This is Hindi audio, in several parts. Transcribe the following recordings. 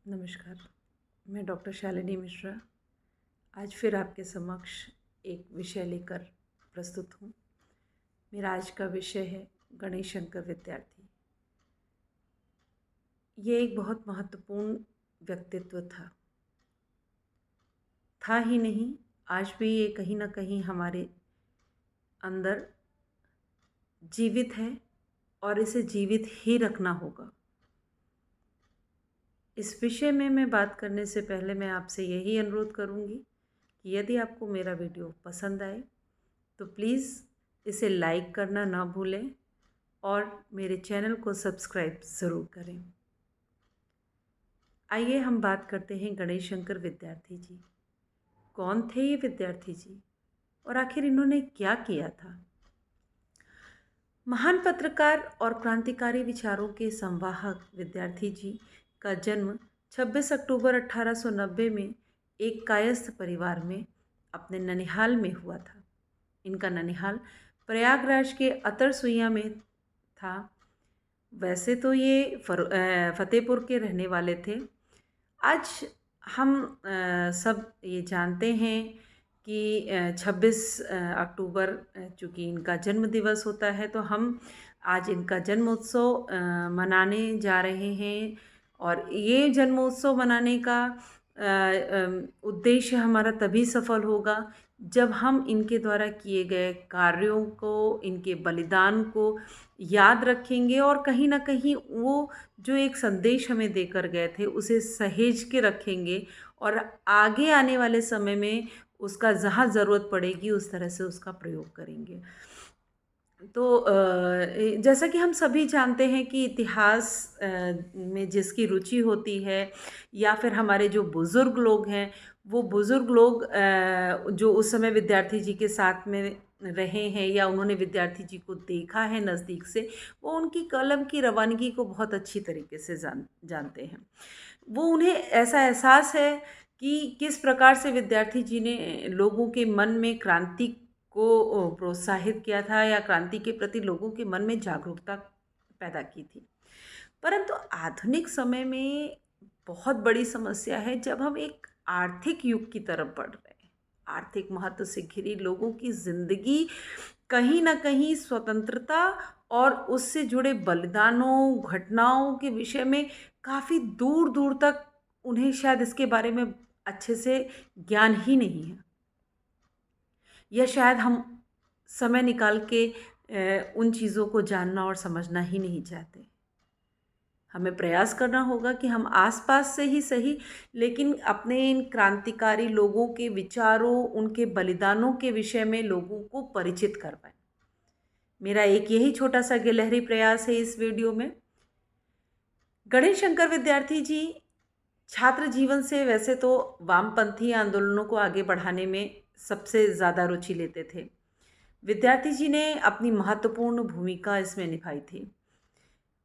नमस्कार। मैं डॉक्टर शालिनी मिश्रा आज फिर आपके समक्ष एक विषय लेकर प्रस्तुत हूँ। मेरा आज का विषय है गणेश शंकर विद्यार्थी। ये एक बहुत महत्वपूर्ण व्यक्तित्व था ही नहीं, आज भी ये कहीं न कहीं हमारे अंदर जीवित है और इसे जीवित ही रखना होगा। इस विषय में मैं बात करने से पहले मैं आपसे यही अनुरोध करूँगी कि यदि आपको मेरा वीडियो पसंद आए तो प्लीज़ इसे लाइक करना ना भूलें और मेरे चैनल को सब्सक्राइब ज़रूर करें। आइए हम बात करते हैं गणेश शंकर विद्यार्थी जी। कौन थे ये विद्यार्थी जी और आखिर इन्होंने क्या किया था? महान पत्रकार और क्रांतिकारी विचारों के संवाहक विद्यार्थी जी का जन्म 26 अक्टूबर 1890 में एक कायस्थ परिवार में अपने ननिहाल में हुआ था। इनका ननिहाल प्रयागराज के अतरसुइया में था। वैसे तो ये फतेहपुर के रहने वाले थे। आज हम सब ये जानते हैं कि 26 अक्टूबर चूँकि इनका जन्म दिवस होता है, तो हम आज इनका जन्मोत्सव मनाने जा रहे हैं। और ये जन्मोत्सव मनाने का उद्देश्य हमारा तभी सफल होगा जब हम इनके द्वारा किए गए कार्यों को, इनके बलिदान को याद रखेंगे और कहीं न कहीं वो जो एक संदेश हमें देकर गए थे उसे सहेज के रखेंगे और आगे आने वाले समय में उसका जहाँ ज़रूरत पड़ेगी उस तरह से उसका प्रयोग करेंगे। तो जैसा कि हम सभी जानते हैं कि इतिहास में जिसकी रुचि होती है या फिर हमारे जो बुज़ुर्ग लोग हैं, वो बुज़ुर्ग लोग जो उस समय विद्यार्थी जी के साथ में रहे हैं या उन्होंने विद्यार्थी जी को देखा है नज़दीक से, वो उनकी कलम की रवानगी को बहुत अच्छी तरीके से जानते हैं। वो उन्हें ऐसा एहसास है कि किस प्रकार से विद्यार्थी जी ने लोगों के मन में क्रांति को प्रोत्साहित किया था या क्रांति के प्रति लोगों के मन में जागरूकता पैदा की थी। परंतु आधुनिक समय में बहुत बड़ी समस्या है जब हम एक आर्थिक युग की तरफ बढ़ रहे हैं। आर्थिक महत्व से घिरी लोगों की ज़िंदगी कहीं न कहीं स्वतंत्रता और उससे जुड़े बलिदानों, घटनाओं के विषय में काफ़ी दूर-दूर तक उन्हें शायद इसके बारे में अच्छे से ज्ञान ही नहीं है। या शायद हम समय निकाल के उन चीज़ों को जानना और समझना ही नहीं चाहते। हमें प्रयास करना होगा कि हम आस-पास से ही सही, लेकिन अपने इन क्रांतिकारी लोगों के विचारों, उनके बलिदानों के विषय में लोगों को परिचित करवाएँ। मेरा एक यही छोटा-सा गिलहरी प्रयास है इस वीडियो में। गणेश शंकर विद्यार्थी जी छात्र जीवन से वैसे तो वामपंथी आंदोलनों को आगे बढ़ाने में सबसे ज़्यादा रुचि लेते थे। विद्यार्थी जी ने अपनी महत्वपूर्ण भूमिका इसमें निभाई थी।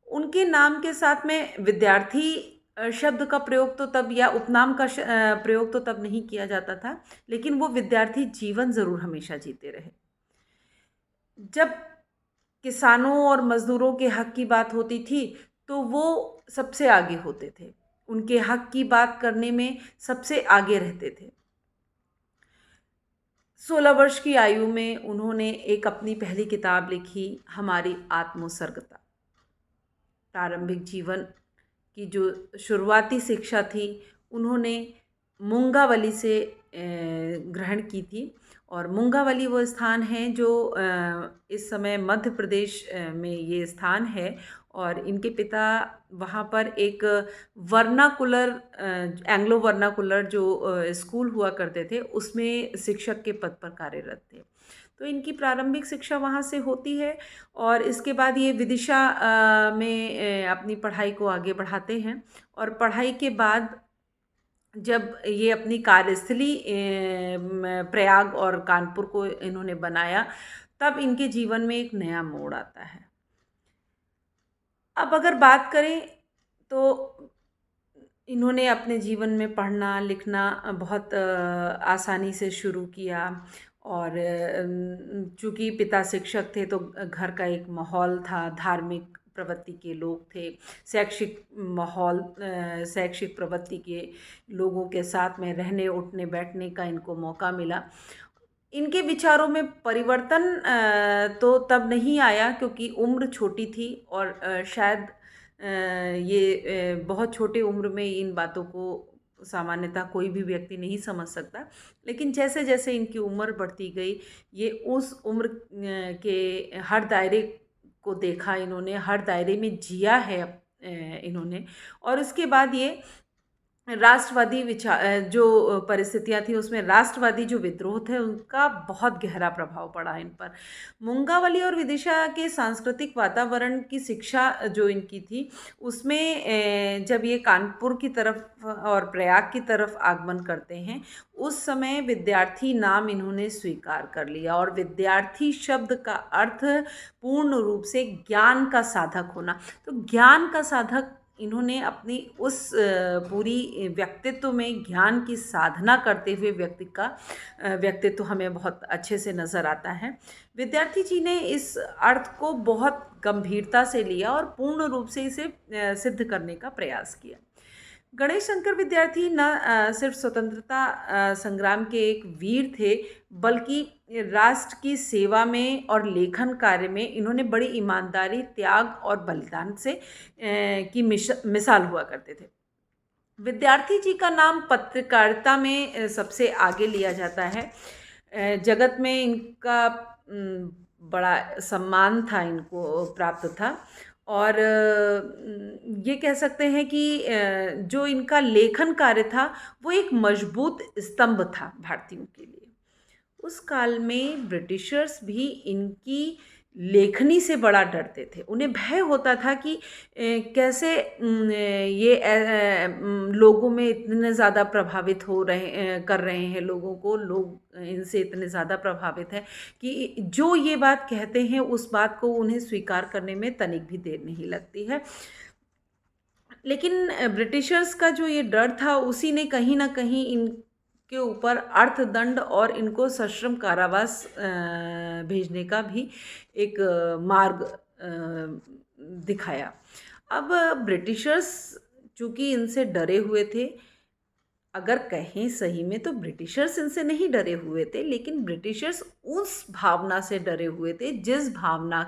उनके नाम के साथ में विद्यार्थी शब्द का प्रयोग तो तब या उपनाम का प्रयोग तो तब नहीं किया जाता था, लेकिन वो विद्यार्थी जीवन ज़रूर हमेशा जीते रहे। जब किसानों और मज़दूरों के हक की बात होती थी, तो वो सबसे आगे होते थे। उनके हक की बात करने में सबसे आगे रहते थे। 16 वर्ष की आयु में उन्होंने एक अपनी पहली किताब लिखी, हमारी आत्मोत्सर्गता। प्रारंभिक जीवन की जो शुरुआती शिक्षा थी, उन्होंने मुंगावली से ग्रहण की थी। और मुंगावली वो स्थान है जो इस समय मध्य प्रदेश में ये स्थान है। और इनके पिता वहाँ पर एक वर्नाकुलर एंग्लो वर्नाकुलर जो स्कूल हुआ करते थे, उसमें शिक्षक के पद पर कार्यरत थे। तो इनकी प्रारंभिक शिक्षा वहाँ से होती है और इसके बाद ये विदिशा में अपनी पढ़ाई को आगे बढ़ाते हैं। और पढ़ाई के बाद जब ये अपनी कार्यस्थली प्रयाग और कानपुर को इन्होंने बनाया, तब इनके जीवन में एक नया मोड़ आता है। अब अगर बात करें तो इन्होंने अपने जीवन में पढ़ना लिखना बहुत आसानी से शुरू किया। और चूँकि पिता शिक्षक थे तो घर का एक माहौल था धार्मिक, प्रवृत्ति के लोग थे। शैक्षिक माहौल शैक्षिक प्रवृत्ति के लोगों के साथ में रहने उठने बैठने का इनको मौका मिला। इनके विचारों में परिवर्तन तो तब नहीं आया क्योंकि उम्र छोटी थी और शायद ये बहुत छोटे उम्र में इन बातों को सामान्यतः कोई भी व्यक्ति नहीं समझ सकता। लेकिन जैसे-जैसे इनकी उम्र बढ़ती गई, ये उस उम्र के हर दायरे को देखा इन्होंने, हर दायरे में जिया है इन्होंने, और उसके बाद ये राष्ट्रवादी जो परिस्थितियाँ थी उसमें राष्ट्रवादी जो विद्रोह थे उनका बहुत गहरा प्रभाव पड़ा इन पर। मुंगावली और विदिशा के सांस्कृतिक वातावरण की शिक्षा जो इनकी थी उसमें जब ये कानपुर की तरफ और प्रयाग की तरफ आगमन करते हैं, उस समय विद्यार्थी नाम इन्होंने स्वीकार कर लिया और विद्यार्थी शब्द का अर्थ पूर्ण रूप से ज्ञान का साधक होना। तो ज्ञान का साधक इन्होंने अपनी उस पूरी व्यक्तित्व में ज्ञान की साधना करते हुए व्यक्तित्व हमें बहुत अच्छे से नज़र आता है। विद्यार्थी जी ने इस अर्थ को बहुत गंभीरता से लिया और पूर्ण रूप से इसे सिद्ध करने का प्रयास किया। गणेश शंकर विद्यार्थी न सिर्फ स्वतंत्रता संग्राम के एक वीर थे, बल्कि राष्ट्र की सेवा में और लेखन कार्य में इन्होंने बड़ी ईमानदारी, त्याग और बलिदान से की मिसाल हुआ करते थे। विद्यार्थी जी का नाम पत्रकारिता में सबसे आगे लिया जाता है। जगत में इनका बड़ा सम्मान था, इनको प्राप्त था, और ये कह सकते हैं कि जो इनका लेखन कार्य था वो एक मजबूत स्तंभ था भारतीयों के लिए। उस काल में ब्रिटिशर्स भी इनकी लेखनी से बड़ा डरते थे। उन्हें भय होता था कि कैसे ये लोगों में इतने ज़्यादा प्रभावित कर रहे हैं, लोगों को लोग इनसे इतने ज़्यादा प्रभावित हैं कि जो ये बात कहते हैं उस बात को उन्हें स्वीकार करने में तनिक भी देर नहीं लगती है। लेकिन ब्रिटिशर्स का जो ये डर था उसी ने कहीं न कहीं के ऊपर अर्थदंड और इनको सश्रम कारावास भेजने का भी एक मार्ग दिखाया। अब ब्रिटिशर्स चूँकि इनसे डरे हुए थे, अगर कहें सही में तो ब्रिटिशर्स इनसे नहीं डरे हुए थे, लेकिन ब्रिटिशर्स उस भावना से डरे हुए थे जिस भावना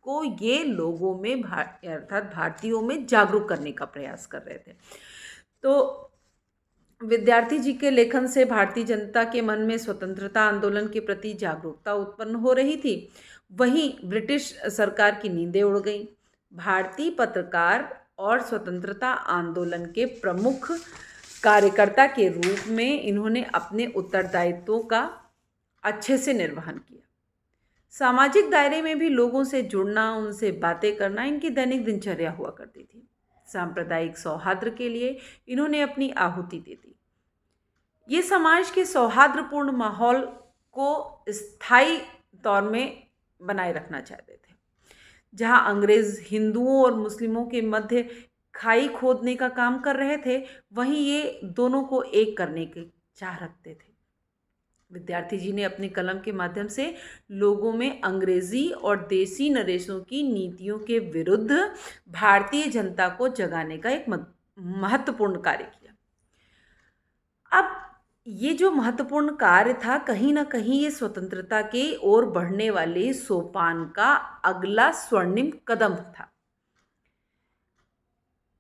को ये लोगों में अर्थात भारतीयों में जागरूक करने का प्रयास कर रहे थे। तो विद्यार्थी जी के लेखन से भारतीय जनता के मन में स्वतंत्रता आंदोलन के प्रति जागरूकता उत्पन्न हो रही थी। वहीं ब्रिटिश सरकार की नींदें उड़ गईं। भारतीय पत्रकार और स्वतंत्रता आंदोलन के प्रमुख कार्यकर्ता के रूप में इन्होंने अपने उत्तरदायित्वों का अच्छे से निर्वहन किया। सामाजिक दायरे में भी लोगों से जुड़ना, उनसे बातें करना इनकी दैनिक दिनचर्या हुआ करती थी। सांप्रदायिक सौहार्द के लिए इन्होंने अपनी आहुति दे दी। ये समाज के सौहार्दपूर्ण माहौल को स्थायी तौर में बनाए रखना चाहते थे। जहां अंग्रेज हिंदुओं और मुस्लिमों के मध्य खाई खोदने का काम कर रहे थे, वहीं ये दोनों को एक करने की चाह रखते थे। विद्यार्थी जी ने अपनी कलम के माध्यम से लोगों में अंग्रेजी और देसी नरेशों की नीतियों के विरुद्ध भारतीय जनता को जगाने का एक महत्वपूर्ण कार्य किया। अब ये जो महत्वपूर्ण कार्य था, कहीं ना कहीं ये स्वतंत्रता के ओर बढ़ने वाले सोपान का अगला स्वर्णिम कदम था।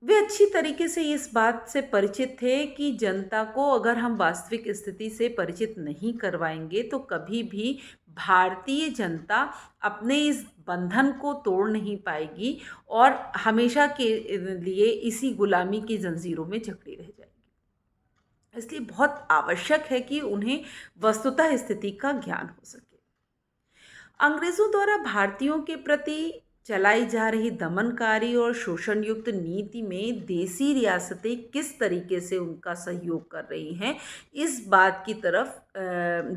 वे अच्छी तरीके से इस बात से परिचित थे कि जनता को अगर हम वास्तविक स्थिति से परिचित नहीं करवाएंगे तो कभी भी भारतीय जनता अपने इस बंधन को तोड़ नहीं पाएगी और हमेशा के लिए इसी गुलामी की जंजीरों में जकड़ी रह जाएगी। इसलिए बहुत आवश्यक है कि उन्हें वस्तुतः स्थिति का ज्ञान हो सके। अंग्रेजों द्वारा भारतीयों के प्रति चलाई जा रही दमनकारी और शोषण युक्त नीति में देसी रियासतें किस तरीके से उनका सहयोग कर रही हैं, इस बात की तरफ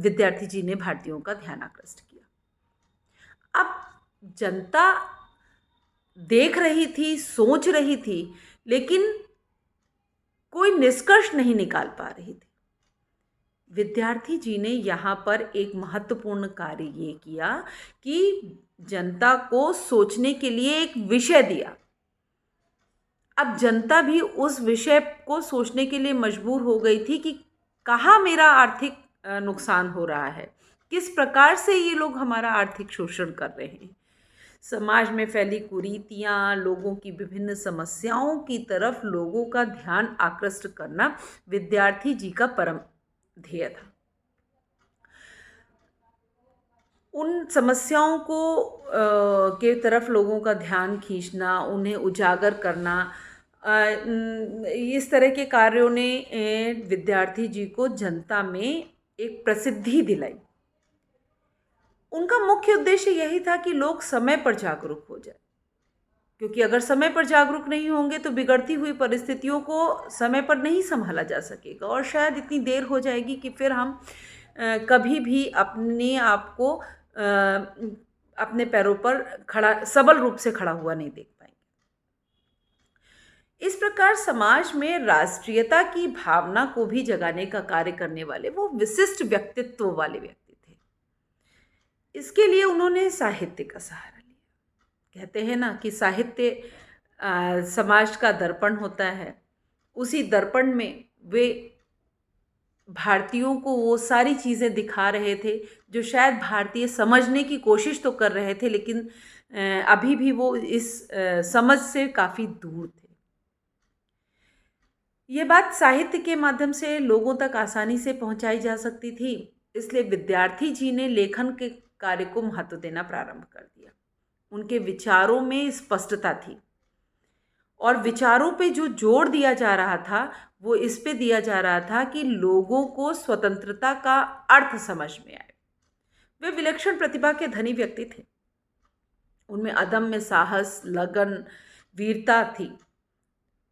विद्यार्थी जी ने भारतीयों का ध्यान आकृष्ट किया। अब जनता देख रही थी, सोच रही थी, लेकिन कोई निष्कर्ष नहीं निकाल पा रही थी। विद्यार्थी जी ने यहाँ पर एक महत्वपूर्ण कार्य ये किया कि जनता को सोचने के लिए एक विषय दिया। अब जनता भी उस विषय को सोचने के लिए मजबूर हो गई थी कि कहाँ मेरा आर्थिक नुकसान हो रहा है, किस प्रकार से ये लोग हमारा आर्थिक शोषण कर रहे हैं। समाज में फैली कुरीतियाँ, लोगों की विभिन्न समस्याओं की तरफ लोगों का ध्यान आकृष्ट करना विद्यार्थी जी का परम ध्येय था। उन समस्याओं को के तरफ लोगों का ध्यान खींचना, उन्हें उजागर करना, इस तरह के कार्यों ने विद्यार्थी जी को जनता में एक प्रसिद्धि दिलाई। उनका मुख्य उद्देश्य यही था कि लोग समय पर जागरूक हो जाए, क्योंकि अगर समय पर जागरूक नहीं होंगे तो बिगड़ती हुई परिस्थितियों को समय पर नहीं संभाला जा सकेगा और शायद इतनी देर हो जाएगी कि फिर हम कभी भी अपने आप को अपने पैरों पर खड़ा, सबल रूप से खड़ा हुआ नहीं देख पाएंगे। इस प्रकार समाज में राष्ट्रीयता की भावना को भी जगाने का कार्य करने वाले वो विशिष्ट व्यक्तित्व वाले व्यक्ति थे। इसके लिए उन्होंने साहित्य का सहारा लिया। कहते हैं ना कि साहित्य समाज का दर्पण होता है। उसी दर्पण में वे भारतीयों को वो सारी चीज़ें दिखा रहे थे जो शायद भारतीय समझने की कोशिश तो कर रहे थे, लेकिन अभी भी वो इस समझ से काफ़ी दूर थे। ये बात साहित्य के माध्यम से लोगों तक आसानी से पहुंचाई जा सकती थी, इसलिए विद्यार्थी जी ने लेखन के कार्य को महत्व देना प्रारंभ कर दिया। उनके विचारों में स्पष्टता थी और विचारों पे जो जोर दिया जा रहा था वो इस पे दिया जा रहा था कि लोगों को स्वतंत्रता का अर्थ समझ में आए। वे विलक्षण प्रतिभा के धनी व्यक्ति थे। उनमें अदम्य साहस, लगन, वीरता थी।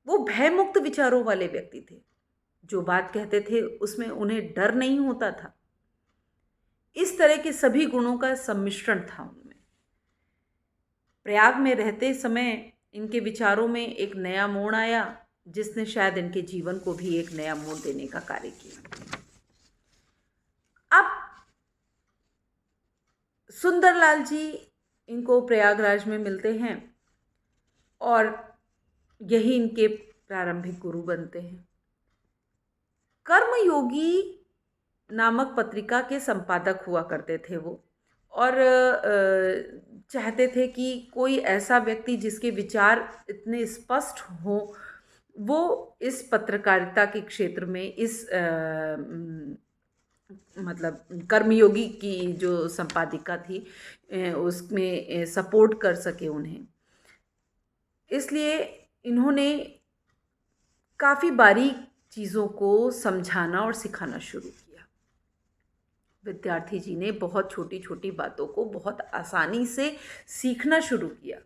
वो भयमुक्त विचारों वाले व्यक्ति थे। जो बात कहते थे उसमें उन्हें डर नहीं होता था। इस तरह के सभी गुणों का सम्मिश्रण था उनमें। प्रयाग में रहते समय इनके विचारों में एक नया मोड़ आया, जिसने शायद इनके जीवन को भी एक नया मोड़ देने का कार्य किया। अब सुंदरलाल जी इनको प्रयागराज में मिलते हैं और यही इनके प्रारंभिक गुरु बनते हैं। कर्मयोगी नामक पत्रिका के संपादक हुआ करते थे वो, और चाहते थे कि कोई ऐसा व्यक्ति जिसके विचार इतने स्पष्ट हों वो इस पत्रकारिता के क्षेत्र में इस मतलब कर्मयोगी की जो संपादिका थी उसमें सपोर्ट कर सके उन्हें। इसलिए इन्होंने काफ़ी बारीक चीज़ों को समझाना और सिखाना शुरू किया। विद्यार्थी जी ने बहुत छोटी छोटी बातों को बहुत आसानी से सीखना शुरू किया।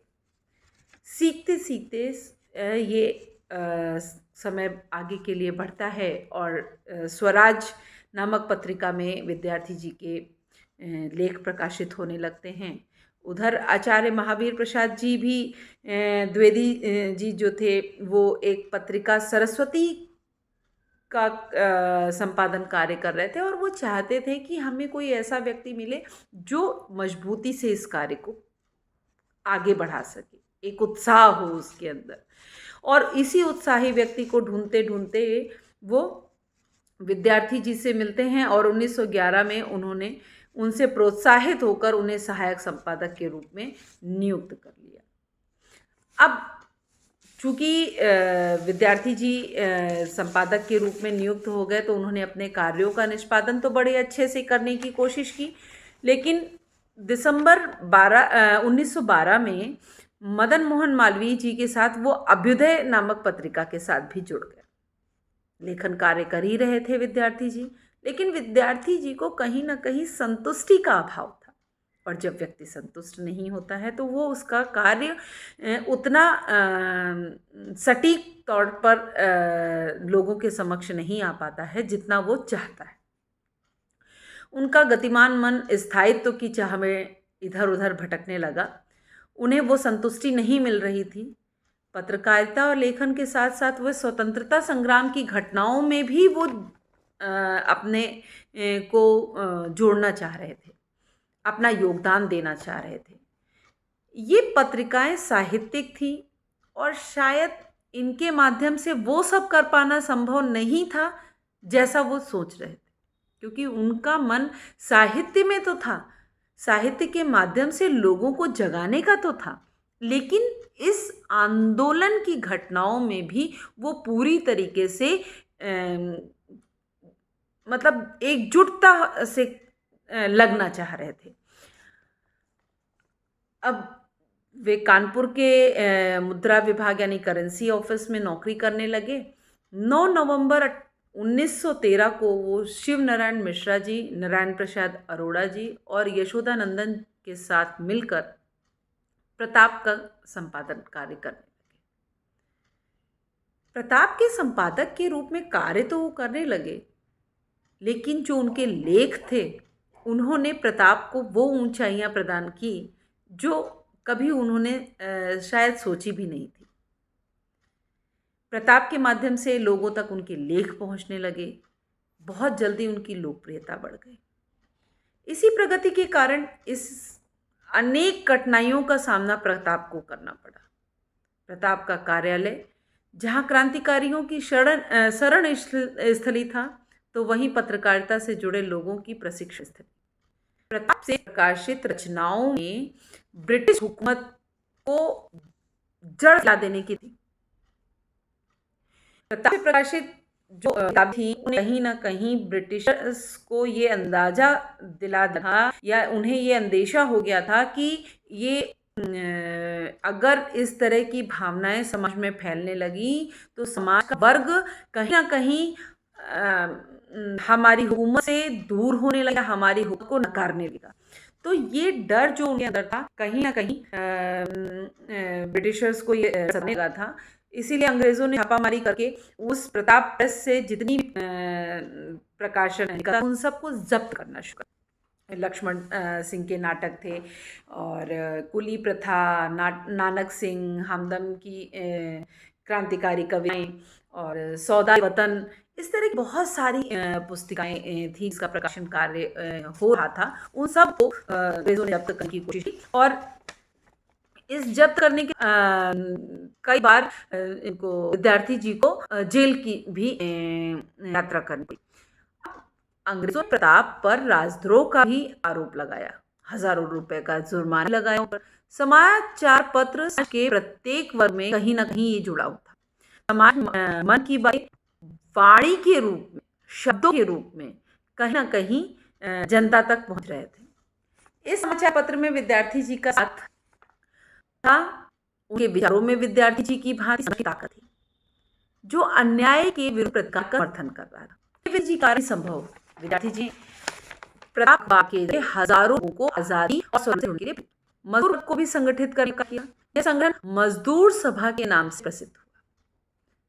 सीखते सीखते ये समय आगे के लिए बढ़ता है और स्वराज नामक पत्रिका में विद्यार्थी जी के लेख प्रकाशित होने लगते हैं। उधर आचार्य महावीर प्रसाद जी भी द्विवेदी जी जो थे वो एक पत्रिका सरस्वती का संपादन कार्य कर रहे थे और वो चाहते थे कि हमें कोई ऐसा व्यक्ति मिले जो मजबूती से इस कार्य को आगे बढ़ा सके, एक उत्साह हो उसके अंदर। और इसी उत्साही व्यक्ति को ढूंढते ढूंढते वो विद्यार्थी जी से मिलते हैं और 1911 में उन्होंने उनसे प्रोत्साहित होकर उन्हें सहायक संपादक के रूप में नियुक्त कर लिया। अब चूँकि विद्यार्थी जी संपादक के रूप में नियुक्त हो गए तो उन्होंने अपने कार्यों का निष्पादन तो बड़े अच्छे से करने की कोशिश की, लेकिन दिसंबर 1912 में मदन मोहन मालवीय जी के साथ वो अभ्युदय नामक पत्रिका के साथ भी जुड़ गए। लेखन कार्य कर ही रहे थे विद्यार्थी जी, लेकिन विद्यार्थी जी को कहीं ना कहीं संतुष्टि का अभाव था, और जब व्यक्ति संतुष्ट नहीं होता है तो वो उसका कार्य उतना सटीक तौर पर लोगों के समक्ष नहीं आ पाता है जितना वो चाहता है। उनका गतिमान मन स्थायित्व की चाह में इधर उधर भटकने लगा। उन्हें वो संतुष्टि नहीं मिल रही थी। पत्रकारिता और लेखन के साथ साथ वह स्वतंत्रता संग्राम की घटनाओं में भी वो अपने को जोड़ना चाह रहे थे, अपना योगदान देना चाह रहे थे। ये पत्रिकाएं साहित्यिक थी और शायद इनके माध्यम से वो सब कर पाना संभव नहीं था जैसा वो सोच रहे थे, क्योंकि उनका मन साहित्य में तो था, साहित्य के माध्यम से लोगों को जगाने का तो था, लेकिन इस आंदोलन की घटनाओं में भी वो पूरी तरीके से मतलब एकजुटता से लगना चाह रहे थे। अब वे कानपुर के मुद्रा विभाग यानी करेंसी ऑफिस में नौकरी करने लगे। 9 नवंबर 1913 को वो शिव नारायण मिश्रा जी, नारायण प्रसाद अरोड़ा जी और यशोदानंदन के साथ मिलकर प्रताप का संपादन कार्य करने लगे। प्रताप के संपादक के रूप में कार्य तो वो करने लगे, लेकिन जो उनके लेख थे उन्होंने प्रताप को वो ऊंचाइयां प्रदान की जो कभी उन्होंने शायद सोची भी नहीं थी। प्रताप के माध्यम से लोगों तक उनके लेख पहुंचने लगे। बहुत जल्दी उनकी लोकप्रियता बढ़ गई। इसी प्रगति के कारण इस अनेक कठिनाइयों का सामना प्रताप को करना पड़ा। प्रताप का कार्यालय जहां क्रांतिकारियों की शरण स्थली था, तो वहीं पत्रकारिता से जुड़े लोगों की प्रशिक्षण स्थली। प्रताप से प्रकाशित रचनाओं में ब्रिटिश हुकूमत को जड़ हिला देने की थी। प्रताप से प्रकाशित जो किताब थी उन्हें कहीं ना कहीं ब्रिटिशर्स को ये अंदाजा दिला था या उन्हें ये अंदेशा हो गया था कि ये अगर इस तरह की भावनाएं समाज में फैलने लगी तो समाज का वर्ग कहीं ना कहीं हमारी हुकूमत से दूर होने लगा, हमारी हुकूमत को नकारने लगा। तो ये डर जो उनके अंदर था कहीं ना कहीं ब्रिटिशर्स को ये सताने लगा था। इसीलिए अंग्रेजों ने छापामारी करके उस प्रताप प्रेस से जितनी प्रकाशन निकला उन सबको जब्त करना शुरू किया। लक्ष्मण सिंह के नाटक थे और कुली प्रथा, नानक सिंह, हमदम की क्रांतिकारी कविताएं और सौदा वतन, इस तरह की बहुत सारी पुस्तिकाएं थी जिसका प्रकाशन कार्य हो रहा था। उन सब को अंग्रेजों ने जब्त करने की कोशिश की और इस जब्त करने के कई बार इनको विद्यार्थी जी को जेल की भी यात्रा करनी पड़ी। अंग्रेजों ने प्रताप पर राजद्रोह का भी आरोप लगाया, हजारों रुपए का जुर्माना लगाया। समाचार पत्र के प्रत्येक वर्ग में कहीं ना कहीं ये जुड़ा हुआ था। समाज मन की बात वाणी के रूप में, शब्दों के रूप में कहीं ना कहीं जनता तक पहुंच रहे थे। इस समाचार पत्र में विद्यार्थी जी का साथ था, उनके विचारों में विद्यार्थी जी की भांति ताकत थी जो अन्याय के विरुद्ध का समर्थन कर रहा था। विद्यार्थी जी कार्य संभव, विद्यार्थी जी प्रताप के हजारों लोगों को आजादी और स्वतंत्रता के लिए मजदूर को भी संगठित करने का किया। यह संगठन मजदूर सभा के नाम से प्रसिद्ध हुआ।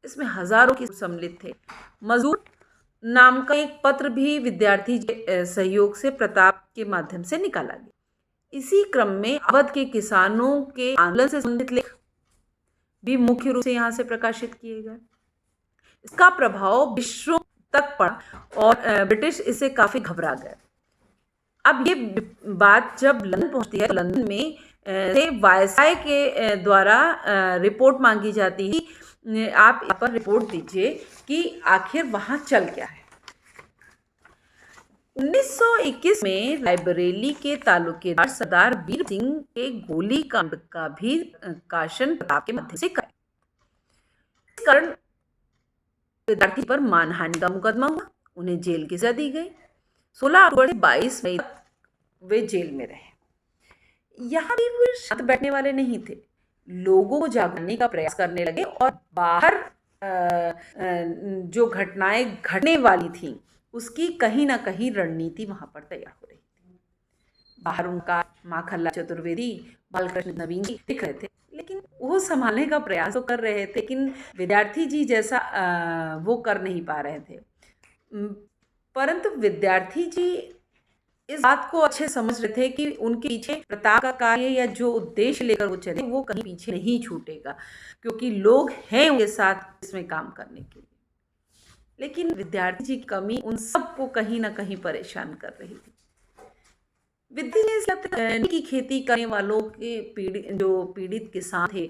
इसमें हजारों की सम्मिलित थे। मजदूर नाम का एक पत्र भी विद्यार्थी के सहयोग से प्रताप के माध्यम से निकाला गया। इसी क्रम में अवध के किसानों के आंदोलन से संबंधित लेख भी मुख्य रूप से यहाँ से प्रकाशित किए गए। इसका प्रभाव विश्व तक पड़ा और ब्रिटिश इससे काफी घबरा गए। अब ये बात जब लंदन पहुंचती है, लंदन में से वायसराय के द्वारा रिपोर्ट मांगी जाती है, आप यहाँ पर रिपोर्ट दीजिए कि आखिर वहां चल क्या है। 1921 में रायबरेली के तालुकेदार सरदार वीर सिंह के गोलीकांड का भी प्रकाशन प्रताप के माध्यम से करा। इस कारण विद्यार्थी पर मानहानि का मुकदमा हुआ, उन्हें जेल की सजा दी गई। 16 अक्टूबर से 22 मई तक वे जेल में रहे। यहाँ भी वे शांत बैठने वाले नहीं थे, लोगों को जागने का प्रयास करने लगे और बाहर जो घटनाएं घटने वाली थी उसकी कहीं ना कहीं रणनीति वहां पर तैयार हो रही थी। बाहर उनका माखनलाल चतुर्वेदी, बालकृष्ण नवीन जी दिख रहे थे, लेकिन वो संभालने का प्रयास तो कर रहे थे, लेकिन विद्यार्थी जी जैसा वो कर नहीं पा रहे थे। परंतु विद्यार्थी जी इस बात को अच्छे समझ रहे थे कि उनके पीछे प्रताप का कार्य या जो उद्देश्य लेकर वो चले वो कहीं पीछे नहीं छूटेगा, क्योंकि लोग हैं उनके साथ इसमें काम करने के लिए। लेकिन विद्यार्थी जी की कमी उन सबको कहीं न कहीं परेशान कर रही थी। विद्या ने की खेती करने वालों के जो पीड़ित किसान थे,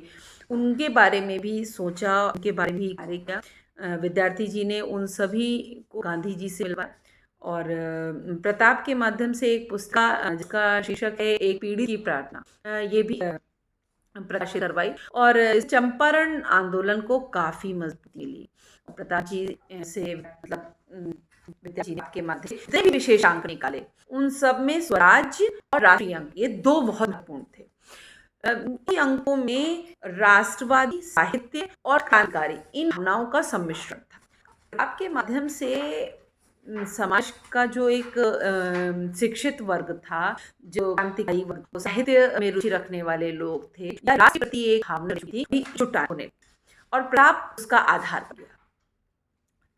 उनके बारे में भी सोचा, उनके बारे में भी कार्य किया। विद्यार्थी जी ने उन सभी को गांधी जी से मिलवाया और प्रताप के माध्यम से एक पुस्तिका जिसका शीर्षक है एक पीढ़ी की प्रार्थना, ये भी प्रकाशित करवाई और इस चंपारण आंदोलन को काफी मजबूती मिली। प्रताप जी से मतलब विद्या जी ने के माध्यम से जितने भी विशेषांक निकाले, उन सब में स्वराज्य और राष्ट्रीय अंक ये दो बहुत महत्वपूर्ण थे। इन अंकों में राष्ट्रवादी साहित्य और क्रांतिकारी इन भावनाओं का सम्मिश्रण था। आपके माध्यम से समाज का जो एक शिक्षित वर्ग था, जो क्रांतिकारी वर्ग, साहित्य में रुचि रखने वाले लोग थे या राष्ट्र के प्रति एक भावना थी, जुटा होने और प्रताप उसका आधार बन गया।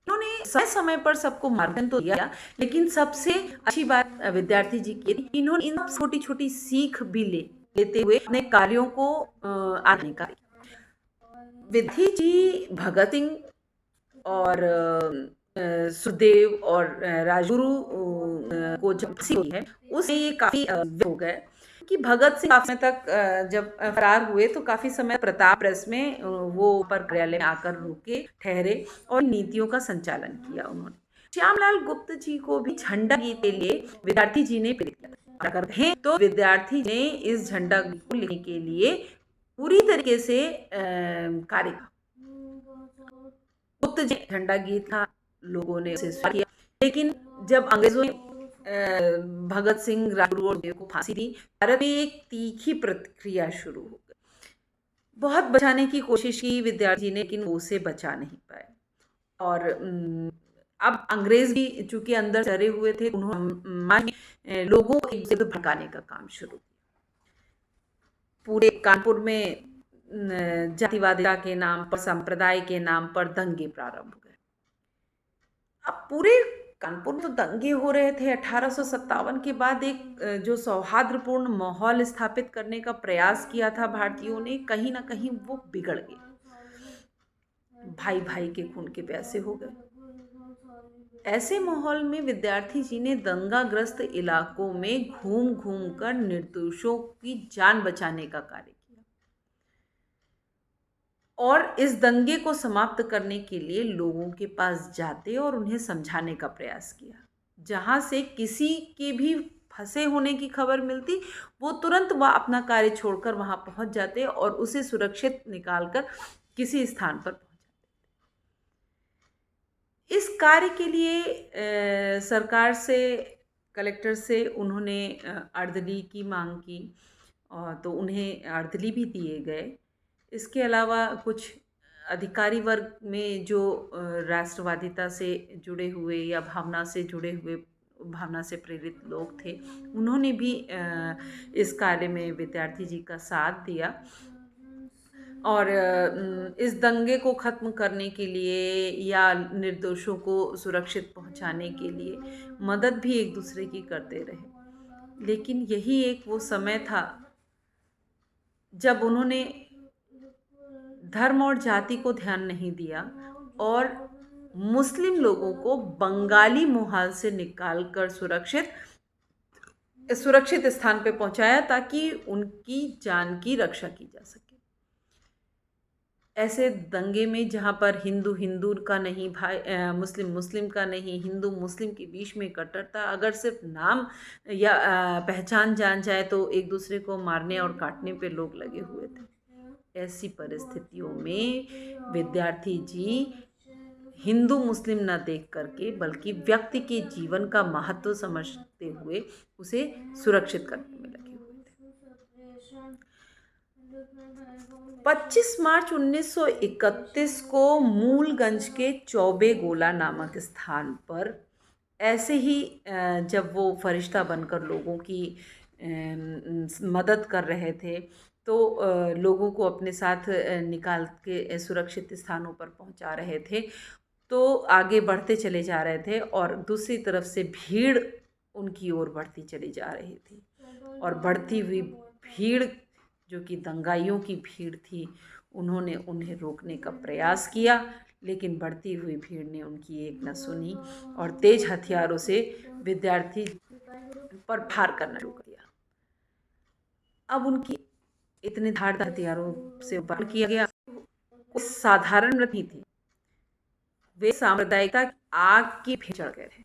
इन्होंने समय समय पर सबको मार्गदर्शन तो दिया, लेकिन सबसे अच्छी बात विद्यार्थी जी की थी, इन्होंने इन छोटी छोटी सीख भी लेते हुए अपने कार्यों को आगे का। विद्यार्थी जी भगत सिंह और सुखदेव और राजगुरु को जब फांसी हुई है, उससे ये काफी हो गए कि भगत सिंह काफी समय तक जब फरार हुए तो काफी समय प्रताप प्रेस में वो ऊपर कार्यालय में आकर रुके ठहरे और नीतियों का संचालन किया उन्होंने। श्यामलाल गुप्त जी को भी झंडा गीत के लिए विद्यार्थी जी ने प्रेरित किया। अगर कहें तो विद्यार्थी ने इस झंडा गीत को लिखने के लिए पूरी तरीके से कार्य किया। गुप्त जी झंडा गीत था, लोगों ने उसे स्वीकार किया, लेकिन जब अंग्रेजों ने भगत सिंह राजगुरु और देव को फांसी दी, भारत में एक तीखी प्रतिक्रिया शुरू हो गई। बहुत बचाने की कोशिश की विद्यार्थी ने, लेकिन वो उसे बचा नहीं पाए और अब अंग्रेज भी चूंकि अंदर डरे हुए थे, उन्होंने लोगों को एक जगह भड़काने का काम शुरू किया। पूरे कानपुर में जातिवादिता के नाम पर, संप्रदाय के नाम पर दंगे प्रारंभ हो गए। अब पूरे कानपुर में तो दंगे हो रहे थे। 1857 के बाद एक जो सौहार्दपूर्ण माहौल स्थापित करने का प्रयास किया था भारतीयों ने, कहीं ना कहीं वो बिगड़ गया। भाई भाई के खून के प्यासे हो गए। ऐसे माहौल में विद्यार्थी जी ने दंगाग्रस्त इलाकों में घूम घूम कर निर्दोषों की जान बचाने का कार्य किया और इस दंगे को समाप्त करने के लिए लोगों के पास जाते और उन्हें समझाने का प्रयास किया। जहां से किसी के भी फंसे होने की खबर मिलती, वो तुरंत वह अपना कार्य छोड़कर वहां पहुंच जाते और उसे सुरक्षित निकालकर किसी स्थान पर पहुंच जाते। इस कार्य के लिए सरकार से, कलेक्टर से उन्होंने अर्दली की मांग की और तो उन्हें अर्दली भी दिए गए। इसके अलावा कुछ अधिकारी वर्ग में जो राष्ट्रवादिता से जुड़े हुए या भावना से जुड़े हुए, भावना से प्रेरित लोग थे, उन्होंने भी इस कार्य में विद्यार्थी जी का साथ दिया और इस दंगे को ख़त्म करने के लिए या निर्दोषों को सुरक्षित पहुंचाने के लिए मदद भी एक दूसरे की करते रहे। लेकिन यही एक वो समय था जब उन्होंने धर्म और जाति को ध्यान नहीं दिया और मुस्लिम लोगों को बंगाली मोहाल से निकालकर सुरक्षित स्थान पे पहुंचाया ताकि उनकी जान की रक्षा की जा सके। ऐसे दंगे में जहाँ पर हिंदू हिंदू का नहीं, भाई मुस्लिम मुस्लिम का नहीं, हिंदू मुस्लिम के बीच में कट्टरता, अगर सिर्फ नाम या पहचान जान जाए तो एक दूसरे को मारने और काटने पे लोग लगे हुए थे। ऐसी परिस्थितियों में विद्यार्थी जी हिंदू मुस्लिम न देख करके बल्कि व्यक्ति के जीवन का महत्व समझते हुए उसे सुरक्षित करने में लगे हुए थे। 25 मार्च 1931 को मूलगंज के चौबे गोला नामक स्थान पर ऐसे ही जब वो फरिश्ता बनकर लोगों की मदद कर रहे थे तो लोगों को अपने साथ निकाल के सुरक्षित स्थानों पर पहुंचा रहे थे, तो आगे बढ़ते चले जा रहे थे और दूसरी तरफ से भीड़ उनकी ओर बढ़ती चली जा रही थी और बढ़ती हुई भीड़ जो कि दंगाइयों की भीड़ थी, उन्होंने उन्हें रोकने का प्रयास किया, लेकिन बढ़ती हुई भीड़ ने उनकी एक न सुनी और तेज हथियारों से विद्यार्थी पर फायर करना शुरू कर दिया। अब उनकी इतने धारदार हथियारों से वार किया गया, कोई साधारण मृत नहीं थी, वे सांप्रदायिकता की आग की भेंट चढ़ गए थे।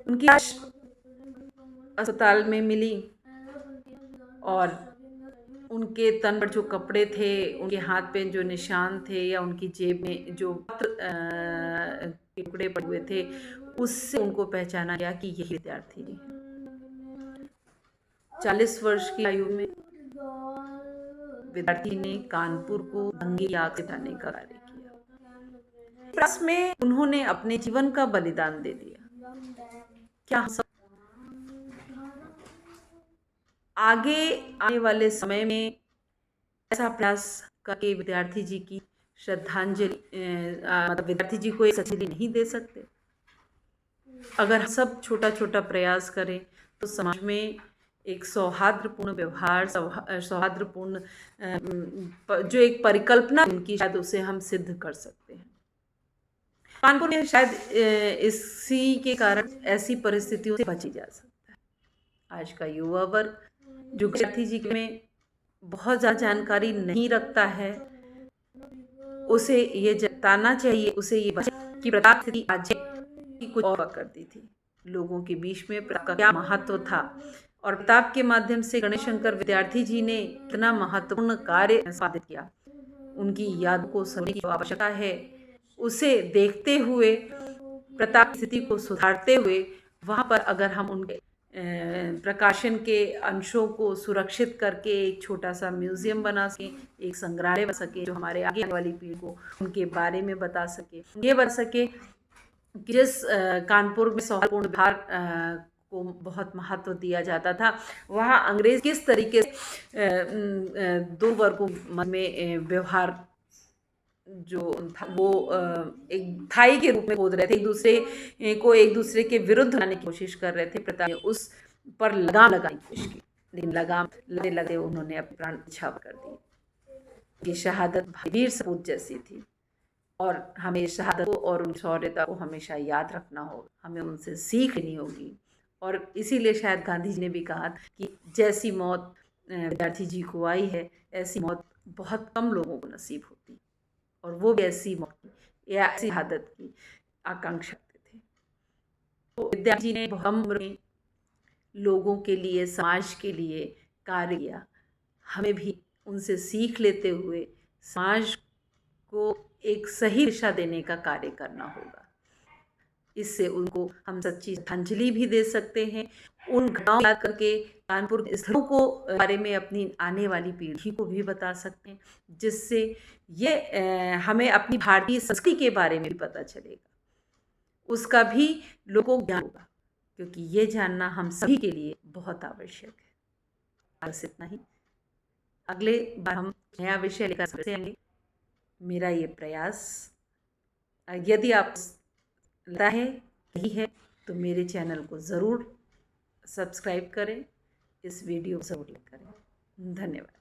उनकी लाश अस्पताल में मिली और उनके तन पर जो कपड़े थे, उनके हाथ पे जो निशान थे या उनकी जेब में जो पत्र के टुकड़े पड़े हुए थे, उससे उनको पहचाना गया कि यही विद्यार्थी हैं। 40 वर्ष की आयु में विद्यार्थी ने कानपुर को दंगे की आग से बुझाने का कार्य किया। प्रयास में उन्होंने अपने जीवन का बलिदान दे दिया। क्या हम सब आगे आने वाले समय में ऐसा प्रयास करके विद्यार्थी जी की श्रद्धांजलि मतलब विद्यार्थी जी को एक श्रद्धांजलि नहीं दे सकते? अगर सब छोटा छोटा प्रयास करें तो समाज में एक सौहार्दपूर्ण व्यवहार, सौहार्दपूर्ण जो एक परिकल्पना उनकी, शायद उसे हम सिद्ध कर सकते हैं। कानपुर में शायद इसी के कारण ऐसी परिस्थितियों से बची जा सकता है। आज का युवा वर्ग जो विद्यार्थी जी में बहुत ज़्यादा जानकारी नहीं रखता है, उसे ये जताना चाहिए, उसे ये कि प्रताप स्थिति आज की कुछ और करती थी। लोगों के बीच में प्रताप का क्या महत्व था और प्रताप के माध्यम से गणेश शंकर विद्यार्थी जी ने इतना महत्वपूर्ण कार्य साधित किया। उनकी याद को सभी की आवश्यकता है। उसे देखते हुए, प्रताप की स्थिति को सुधारते हुए, वहाँ पर अगर हम उनके प्रकाशन के अंशों को सुरक्षित करके एक छोटा सा म्यूजियम बना सके, एक संग्रहालय बना सके जो हमारे आगे आने वाली पीढ़ी को उनके बारे में बता सके, ये बता सके कि जिस कानपुर में सौहार्दपूर्ण व्यवहार को बहुत महत्व दिया जाता था, वहाँ अंग्रेज किस तरीके से दो वर्गों में व्यवहार जो था वो एक थाई के रूप में खोद रहे थे, एक दूसरे को एक दूसरे के विरुद्ध लाने की कोशिश कर रहे थे। प्रताप ने उस पर लगाम लगाने की कोशिश की, लेकिन लगाम लगते लगते उन्होंने अपने प्राण न्यौछावर कर दिए। ये शहादत वीर सपूत जैसी थी और हमें शहादत को और उन शौर्यता को हमेशा याद रखना होगा, हमें उनसे सीख लेनी होगी। और इसीलिए शायद गांधी जी ने भी कहा कि जैसी मौत विद्यार्थी जी को आई है, ऐसी मौत बहुत कम लोगों को नसीब होती, और वो भी ऐसी मौत की या ऐसी शहादत की आकांक्षा करते थे। तो विद्यार्थी जी ने बहुत कम उम्र में लोगों के लिए, समाज के लिए कार्य किया। हमें भी उनसे सीख लेते हुए समाज को एक सही दिशा देने का कार्य करना होगा। इससे उनको हम सच्ची श्रद्धांजलि भी दे सकते हैं। उन घटनाओं याद करके कानपुर के स्थलों को बारे में अपनी आने वाली पीढ़ी को भी बता सकते हैं, जिससे ये हमें अपनी भारतीय संस्कृति के बारे में भी पता चलेगा, उसका भी लोगों को ज्ञान होगा, क्योंकि ये जानना हम सभी के लिए बहुत आवश्यक है। बस इतना ही। अगले बार हम नया विषय लेकर आएंगे। मेरा ये प्रयास, यदि आप लगता है यही है तो मेरे चैनल को ज़रूर सब्सक्राइब करें, इस वीडियो को ज़रूर लाइक करें। धन्यवाद।